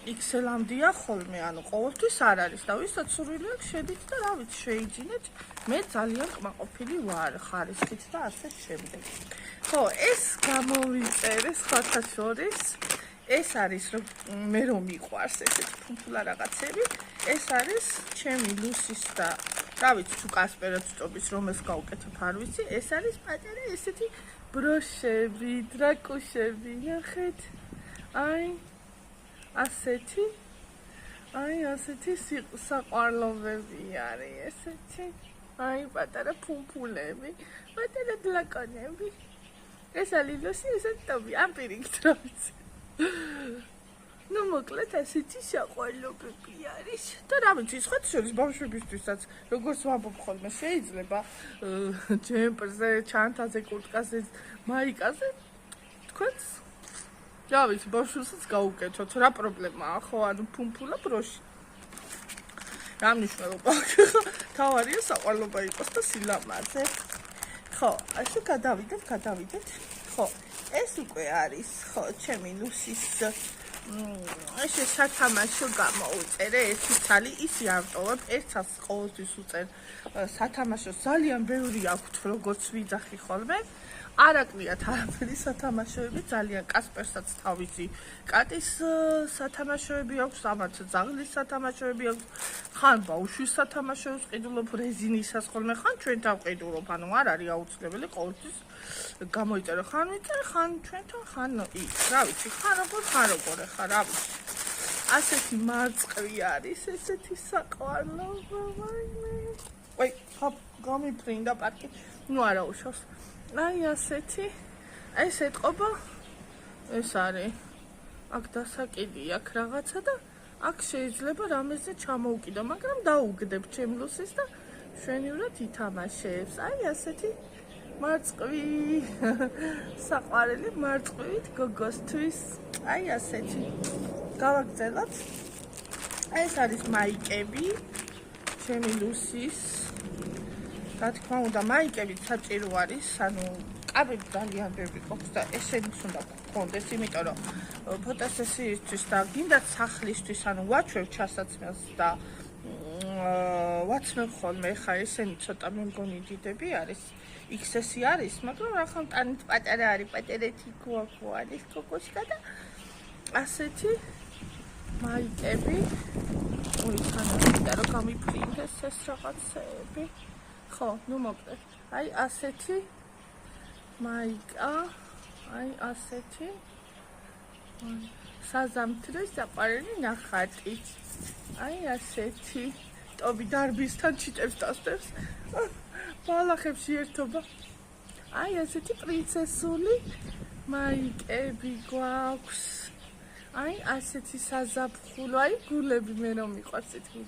XL-ამდეა ხოლმე, ანუ ყოველთვის არ არის და ვისაც სურვილი აქვს შედით და რა ვიცი შეიძინეთ. მე ძალიან კმაყოფილი ვარ ხარისხით და ასე შემდეგ. ხო, ეს გამოვიწერე სხვათა შორის. ეს არის მე რომ მიყვარს ესეთი ფუფულა რაღაცები. ეს არის ჩემი ლუსის და რა ვიცი თუ კასპერაც წობის რომ ეს გავუკეთებ არ ვიცი. ეს არის პატარა ესეთი ბროშები, დრაკუშები, ნახეთ. ასეთი საყვარლობები არის ესეთი. პატარა ფუფულები, პატარა დლაკონები. ეს არის ლუსი, ესეთი ტობი, ამ პირიქით რა ვიცი. ну მოკლედ ასეთი საყვარლობები არის და რა ვიცი სხვათა შორის ბავშვებისთვისაც როგორც ვამბობ ხოლმე შეიძლება ჯემპერზე, ჩანთაზე, კურტკაზე, მაიკაზე თქვენს რა ვიცი ბავშვებსაც გაუკეთოთ რა პრობლემაა ხო ანუ ფუმფულა ბროში რა მნიშვნელობა აქვს თავარია საყვარლობა იყოს და სილამაზე ხო ასე გადავიდეთ ხო ეს უკვე არის ხო ჩემი ლუსის ეს სათამაშო გამოუწერე ერთი ცალი ისი ავტოვებ ერთს ყოველთვის უწერ სათამაშოს ძალიან ბევრი აქვს როგორც ვიძახი ხოლმე არაკლიათ არაფერი სათამაშოები ძალიან კასპერსაც თავისი კატის სათამაშოები აქვს ამათ ძაღლის სათამაშოები აქვს ხან ბავშვის სათამაშოებს ყიდულობ რეზინისას ხოლმე ხან ჩვენ დავყიდულობ ანუ არ არის აუცილებელი ყოველთვის გამოიწერო ხან ვიწერე ხან ჩვენთან ხან იქ რა ვიცი ხან როგორ ხარ რა ვიცი ასეთი მარწყვი არის ესეთი საყვარლობა ვაიმე ვაი გამიფრინდა პარკი ნუ არა უშავს აი ასეთი ეს ეთყობა ეს არის აქ დასაკიდი აქ რაღაცა და აქ შეიძლება რამეზე ჩამოუკიდო მაგრამ დაუგდებ ჩემ ლუსის და შვენივრად ითამაშებს აი ასეთი მარწყვი საყვარელი მარწყვით გოგოსთვის აი ასეთი გავაგზავნოთ ეს არის მაიკები ჩემი ლუსის რა თქმა უნდა მაიკები საჭირო არის ანუ კაბები ძალიან ბევრი გვაქვს და ესენიც უნდა გქონდეს იმიტომ რომ ფოტოსესიისთვის და გინდათ სახლისთვის ანუ ვაჩვევ ჩასაცმელს და ვაცმევ ხოლმე ხა ესენი ცოტა მე მგონი დიდები არის XS-ი არის მაგრამ რახან ტანით პატარა არის პატერეთი გოაქო არის კოკოშკა და ასეთი მაიკები ой სანამ და რომ გამიფრინდეს ეს რაღაცები ხო, ну მოკლედ. აი ასეთი მაიკა, აი ასეთი საზამთრის საყვარელი ნახატი. აი ასეთი ტობი დარბისთან ჩიტებს დასდებს. ბალახებში ერთობა. აი ასეთი პრინცესული მაიკები გვაქვს. აი ასეთი საზაფხულო, აი გულები მე რომ მიყვარს ეთქი.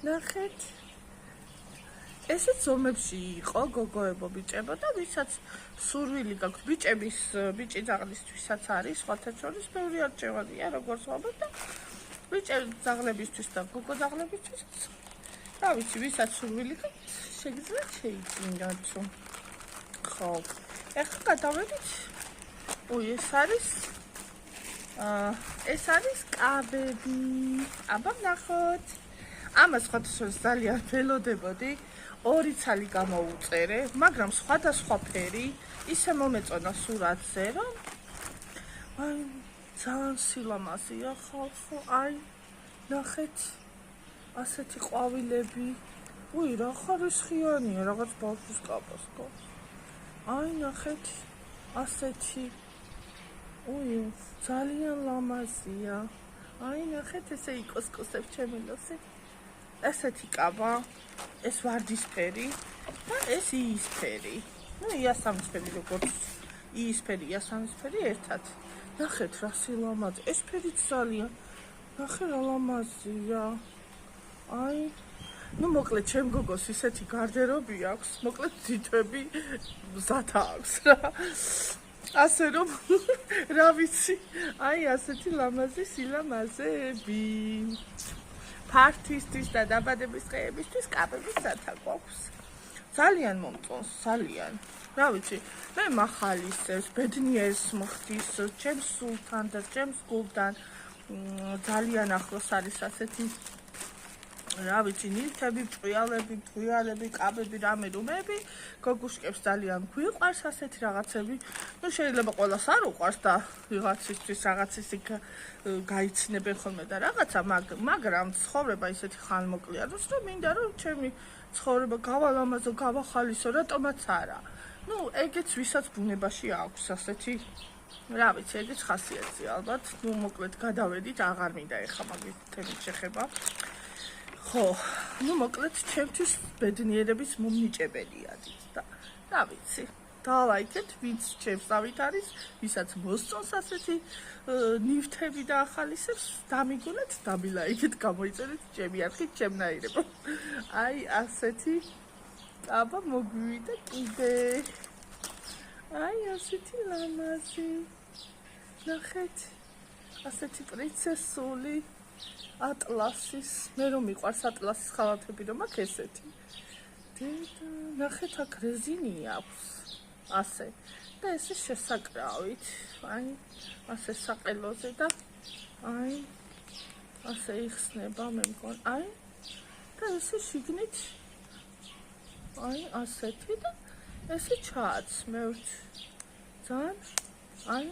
ნახეთ ესეც ზომებში იყო გოგოებო ბიჭებო და ვისაც სურვილი გაქვთ ბიჭი ძაღლისთვისაც არის სხვათა შორის ბევრი არჩევანია როგორც ვამბობ და ბიჭი ძაღლებისთვის და გოგო ძაღლებისთვის რა ვიცი ვისაც სურვილი გაქვთ შეგიძლიათ შეიძინოთ ხო ეხლა გადავედით ეს არის კაბები აბა ნახოთ ამას სხვათა შორის ძალიან ველოდებოდი ორი ცალი გამოუწერე, მაგრამ სხვადასხვა ფერი, ისე მომეწონა სურათზე, რომ აი ძალიან სილამაზეა ხალხო, აი ნახეთ ასეთი ყვავილები. უი, რა ხარისხიანია, რაღაც ბავშვის კაპას გავს. აი ნახეთ ასეთი. უი, ძალიან ლამაზია. აი ნახეთ ესე იკოსკოსებს ჩემი ლოსი. ესეთი კაბა ეს ვარდისფერი და ეს იისფერი. ну იასამნისფერი როგორც იისფერი, იასამნისფერი ერთად. ნახეთ რა სილამაზე. ეს ფერიც ძალიან. ნახე რა ლამაზია. აი ну მოკლედ ჩემ გოგოს ისეთი გარდერობი აქვს, მოკლედ ძითები მზად აქვს რა. ასე რომ რა ვიცი. აი ასეთი ლამაზი სილამაზები. ფართვისთვის და დაბადების დღეებისთვის კაბების სათა გვაქვს. ძალიან მომწონს, ძალიან. რა ვიცი, მე მახალისებს, ბედნიერს მხდის, ჩემს სულთან და ჩემს გულთან. ძალიან ახლოს არის ასეთი რა ვიცი ნივთები, ჭვიალები, კაბები, რამე რუმეები, გოგუშკებს ძალიან გვიყვარს ასეთი რაღაცები. ნუ შეიძლება ყველას არ უყვარს და ვიღაცისთვის რაღაცის იქ გაიცნებენ ხოლმე და რაღაცა, მაგრამ ცხოვრება ისეთი ხანმოკლეა, რომ მინდა რომ ჩემი ცხოვრება გავალამაზო, გავახალისო, რატომაც არა. ნუ ეგეც ვისაც ბუნებაში აქვს ასეთი რა ვიცი, ეგეც ხასიათი ალბათ. ნუ მოკლედ გადავედით, აღარ მინდა ეხა მაგის თემით შეხება. ხო, ნუ მოკლედ ჩემთვის ბედნიერების მომნიჭებელია და რა ვიცი, დალაიქეთ, ვინც ჩემს დავით არის, ვისაც მოსწონს ასეთი ნივთები და ახალისებს, დამიგონეთ, დამილაიქეთ, გამოიწერეთ ჩემი არხით, ჩემნაირებო. აი, ასეთი კაბა მოგვივიდა კიდე. აი, ასეთი ლამაზი. ნახეთ, ასეთი პრინცესული. ატლასის, მე რომ მიყვარს ატლასის ხალათები, რომ აქ ესეთი. ნახეთ, აქ რეზინი აქვს. ასე. და ესე შესაკრავით. აი, ასე საყელოზე და აი, ასე იხსნება, მე მგონი. აი, და ესე შიგნით აი, ასეთი და ესე ჩააცმევთ. ძალიან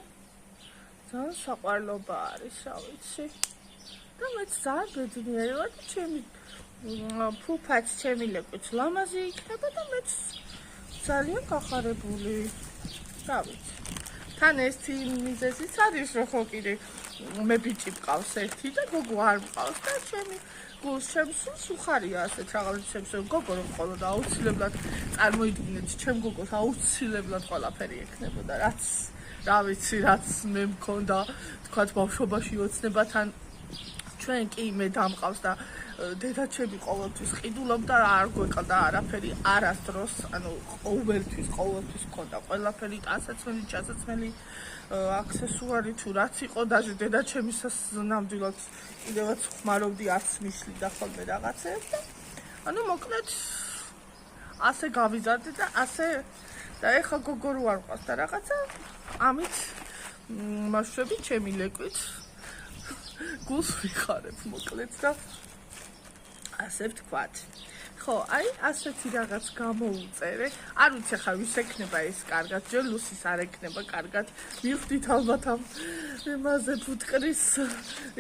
საყვარლობა არის, რა ვიცი. და მეც ძალიან ბედნიერი ვარ და ჩემი ფუფაც ჩემი ლეკვიც ლამაზი იქნება და მეც ძალიან გახარებული. რა ვიცი. თან ერთი მიზეზიც არის, რომ ხო კიდე მე ბიჭი მყავს ერთი და გოგო არ მყავს და ჩემი გულს შემსულს უხარია ასეთ რაღაცებს, რომ გოგო რომ ყოლოდა აუცილებლად წარმოიდგინეთ, ჩემ გოგოს აუცილებლად ყველაფერი ექნებოდა, რაც რა ვიცი, რაც მე მქონდა, თქვათ ბავშვობაში ოცნებათან ჩვენ კი მე დამყავს და დედაჩემი ყოველთვის ყიდულობდა და არ გვეყდა არაფერი არასდროს, ანუ ყოველთვის მქონდა ყველაფერი, ტანსაცმელი, ჩასაცმელი, აქსესუარი თუ რაც იყო, даже დედაჩემისას ნამდვილად კიდევაც ხმარობდი არც მიშლიდა ხოლმე რაღაცებს და ანუ მოკლედ ასე გავიზარდე და ასე და ეხა გოგო რო არ მყავს და რაღაცა ამით მასშტაბი ჩემი ლეკვით გულს ვიხარებ მოკლედ და ასე ვთქვათ. ხო, აი ასეთი რაღაც გამოუწერე. არ ვიცი ხა ვის ექნება ეს კარგად, ჯერ ლუსის არ ექნება კარგად. მივხვდით ალბათ ამ იმაზე ფუტკრის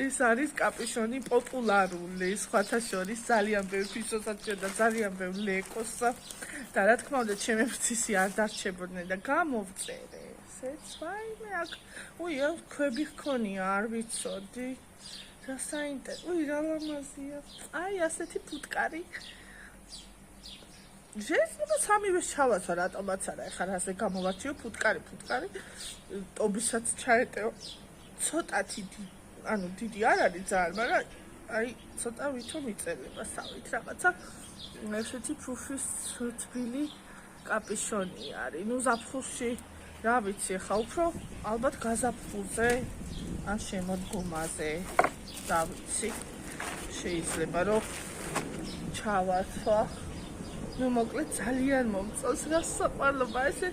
ის არის კაპიშონი პოპულარული, სხვათა შორის ძალიან ბევრი ფიშოსაც და ძალიან ბევრი ლეკოს და რა თქმა უნდა ჩემი ფრთისი არ დარჩებოდნენ და გამოვწერე. ესეც ვაიმე აქ ქვები ჰქონია, არ ვიცოდი. რა საინტერესო, რა ლამაზია. აი ასეთი ფუტკარი. შეიძლება სამივე ჩავაცვა, რატომაც არა, ეხლა ასე გამოვარჩიო ფუტკარი. ტობისაც ჩაეტეო. ცოტათი, ანუ დიდი არ არის ძალიან, მაგრამ აი ცოტა ვითომ იწერება სავით რაღაცა. ესეთი ფუფის თბილი კაპიშონი არის. ნუ ზაფხულში რა ვიცი, ხა უფრო ალბათ გაზაფხულზე ან შემოდგომაზე რა ვიცი, შეიძლება რომ ჩავაცვა. ნუ მოკლედ ძალიან მომწონს რა საყვარლობა ესე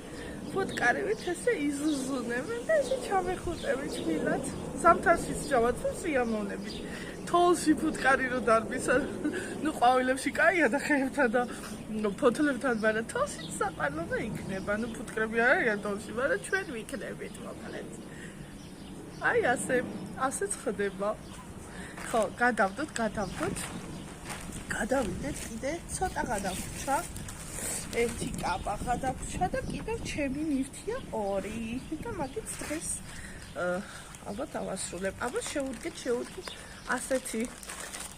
ფუტკარივით ესე იზუზუნებენ და ესე ჩამეხუტებით თბილად. ზამთარშიც ჩავაცვა სიამოვნებით. თოლში ფუტკარი რო დარბის, ნუ ყვავილებში კაია და ხეებთან და ფოთლებთან, მაგრამ თოლშიც საყვარლობა იქნება. ნუ ფუტკრები არ არიან თოლში, მაგრამ ჩვენ ვიქნებით მოკლედ. აი ასეც ხდება. ხო, გადავდოთ. გადავიდეთ კიდე ცოტა გადაგვჭა. ერთი კაბა გადაგვჭა და კიდევ ჩემი ნივთია 2 და მაგით დღეს ალბათ ავასრულებ. აბა შევუდგეთ ასეთი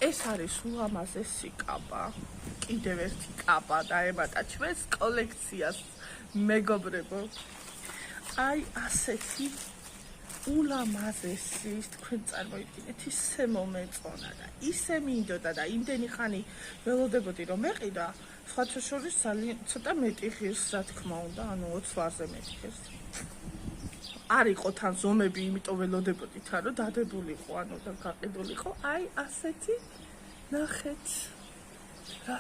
ეს არის ულამაზესი კაბა. კიდევ ერთი კაბა დაემატა ჩვენს კოლექციას, მეგობრებო. აი ასეთი ულამაზესი, თქვენ წარმოიდგინეთ, ისე მომეწონა და ისე მინდოდა და იმდენი ხანი ველოდებოდი რომ მეყიდა, სხვათა შორის ძალიან ცოტა მეტი ღირს, რა თქმა უნდა, ანუ 20 ლარზე მეტი ღირს. არ იყო თან ზომები, იმიტომ ველოდებოდი თან რომ დადებულიყო, ანუ და გაყიდულიყო. აი ასეთი ნახეთ. რა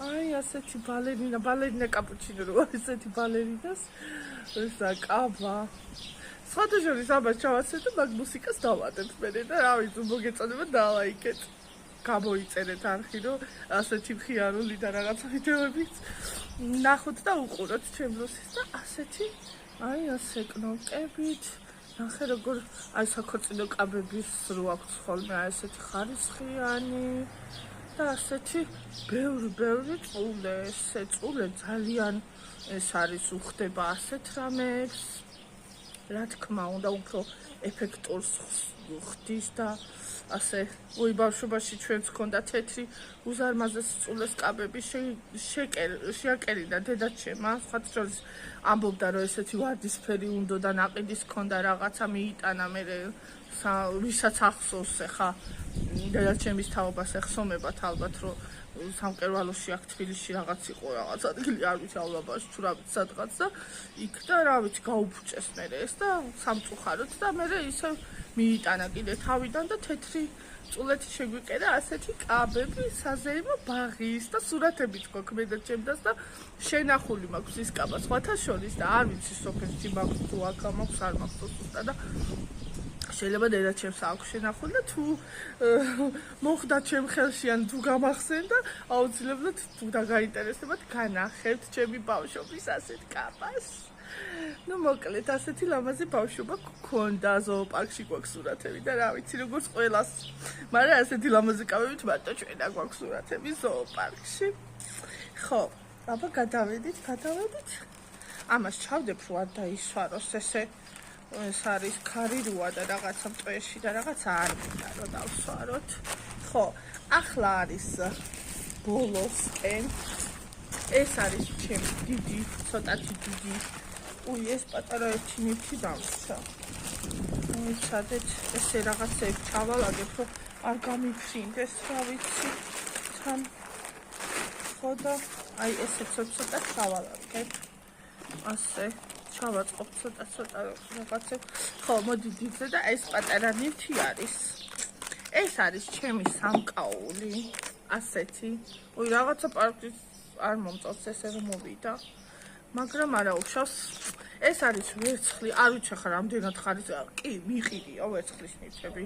აი ასეთი ბალერინა კაპუჩინო რო ასეთი ბალერინას ესა კაბა სხვადასხვა ამას ჩავაცეთ და მაგ მუსიკას დავადებთ მე და რა ვიცი მოგეწონება დავაიქეთ გამოიწერეთ არხი რომ ასეთი მხიარული და რაღაცა ვიდეოებიც ნახოთ და უყუროთ ჩემ რუსის და ასეთი აი ასე კნოპკებით ნახე როგორ აი საქორწინო კაბების რო აქვს ხოლმე აი ესეთი ხარისხიანი და ასეთი ბევრი წულე ესე წულე ძალიან ეს არის უხდება ასეთ რამებს რა თქმა უნდა უფრო ეფექტურს ხდის და ასე ой ბავშვობაში ჩვენც ქონდა თეთრი უზარმაზესი წულეს კაბები შეაკერინა დედაჩემმა სხვათა შორის ამბობდა რომ ესეთი ვარდისფერი უნდა და ნაყიდის ქონდა რაღაცა მიიტანა მე ვისაც ახსოვს ხა დედაჩემის თაობას ეხსომებათ ალბათ რომ სამკერვალოში აქ თბილისში რაღაც იყო რაღაც ადგილი არ ვიცი ალბათ თუ რა ვიცი სადღაც და იქ და რა ვიცი გაუფუჭეს მე ეს და სამწუხაროდ და მე ისე მიიტანა კიდე თავიდან და თეთრი წულეთი შეგვიკერა ასეთი კაბები საზეიმო ბაღის და სურათებიც გვაქვს მე და ჩემდას და შენახული მაქვს ის კაბა სხვათა შორის და არ ვიცი სოფელში მაქვს თუ აქ მაქვს არ მაქვს უბრალოდ და შეიძლება დედაჩემს აქვს შენახული და თუ მოხდა ჩემ ხელში ან თუ გამახსენდა აუცილებლად თუ დაგაინტერესებათ განახებთ ჩემი ბავშვობის ასეთ კაბას ну მოკლედ ასეთი ლამაზი ბავშვობა გქონდა ზოოპარკში გვაქვს სურათები და რა ვიცი როგორც ყველას მაგრამ ასეთი ლამაზი კაბებით მარტო ჩვენ გვაქვს სურათები ზოოპარკში ხო აბა გადავედით ამას ჩავდებ რომ არ დაისვაროს ეს არის ქარირუა და რაღაცა მტვერში და რაღაცა არ მინდა რომ დავსვაროთ ხო ახლა არის ბოლოსკენ ეს არის ჩემი დიდი ცოტათი დიდი ой ეს პატარა ერთი ნივთი დამრჩა მიცადეთ ესე რაღაცები ჩავალაგებ რომ არ გამიფრინდეს რა ვიცი თან ხო და აი ესე ცოტა ჩავალაგებ ასე ჩავაწყობ ცოტა რაღაცებს ხო მოდი დიდზე და ეს პატარა ნივთი არის ეს არის ჩემი სამკაული ასეთი ой რაღაცა პარკის არ მომწონს ესე რომ მოვიდა მაგრამ არა უშავს ეს არის ვერცხლი არ ვიცი ხარ რამდენად ხარ კი მიყიდია ვერცხლის ნივთები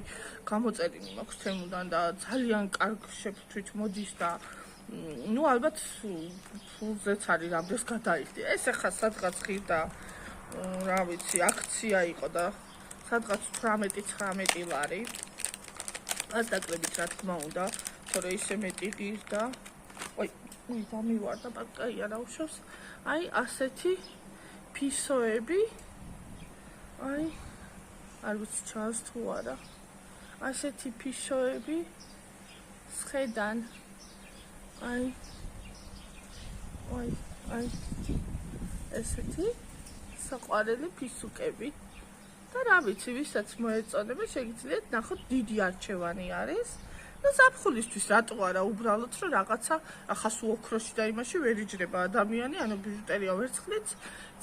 გამოწერილი მაქვს თემუდან და ძალიან კარგ შეფრთვით მოდის და ну ალბათ ფულზეც არის რამდენს გადაიხდი ეს ახლა სადღაც ღირდა რა ვიცი აქცია იყო და სადღაც 18-19 ლარი ასდაკლებით რა თქმა უნდა თორე ისე მეტი ღირდა ой დამივარდა ბაკაია რა უშავს აი ასეთი ფისოები აი არ ვიცი ჩანს თუ არა ასეთი ფისოები სხედან აი ესეთი საყვარელი ფისუკები და რა ვიცი ვისაც მოეწონება შეგიძლიათ ნახოთ დიდი არჩევანი არის და ზაფხულისთვის რატო არა უბრალოდ რომ რაღაცა ახას უოქროში და იმაში ვერ იჯდება ადამიანი ანუ ბიჟუტერია ვერცხლიც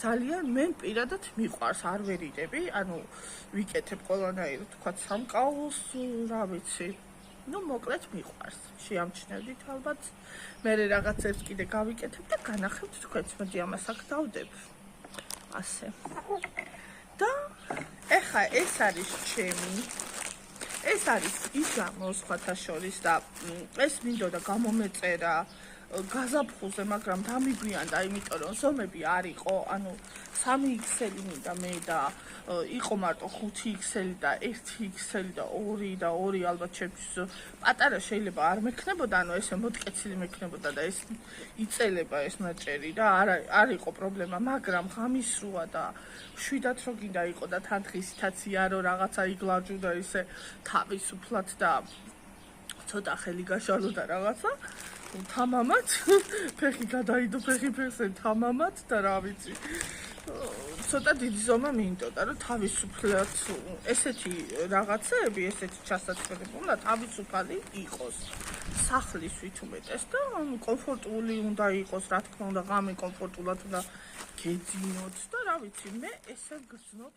ძალიან მე პირადად მიყვარს არ ვერიდები ანუ ვიკეთებ ყველანაირად თქვა სამკაულს რა ვიცი ну მოკლედ მიყვარს შეამჩნევდით ალბათ მე რაღაცებს კიდე გავიკეთებ და განახებთ თქვენც მოდი ამას აქ დავდებ ასე და ეხა ეს არის ჩემი ეს არის ის გამოსხათა შორის და ეს მინდოდა გამომეწერა გაზაფხულზე მაგრამ დამიგვიანდა იმიტომ რომ ზომები არ იყო ანუ 3XL მინდა მე და იყო მარტო 5XL და 1XL და 2 და 2 ალბათ ჩემთვის პატარა შეიძლება არ მექნებოდა ანუ ესე მოდკეცილი მექნებოდა და ეს იწელება ეს ნაჭერი და არ იყო პრობლემა მაგრამ ღამისროა და შვიდათ რო გინდა იყო და თან დღისითაცია რომ რაღაცა იგლაჯუ და ისე თავისუფლად და ცოტა ხელი გაშალო და რაღაცა თამამად ფეხი გადაიდო ფეხი ფეხზე თამამად და რა ვიცი ცოტა დიდი ზომა მინდოდა რომ თავისუფლად ესეთი რაღაცები ესეთი ჩასაწყობები უნდა თავისუფალი იყოს სახლისვით უმეტეს და კომფორტული უნდა იყოს რა თქმა უნდა ღამე კომფორტულად უნდა გეძინოთ და რა ვიცი მე ესე გრძნობ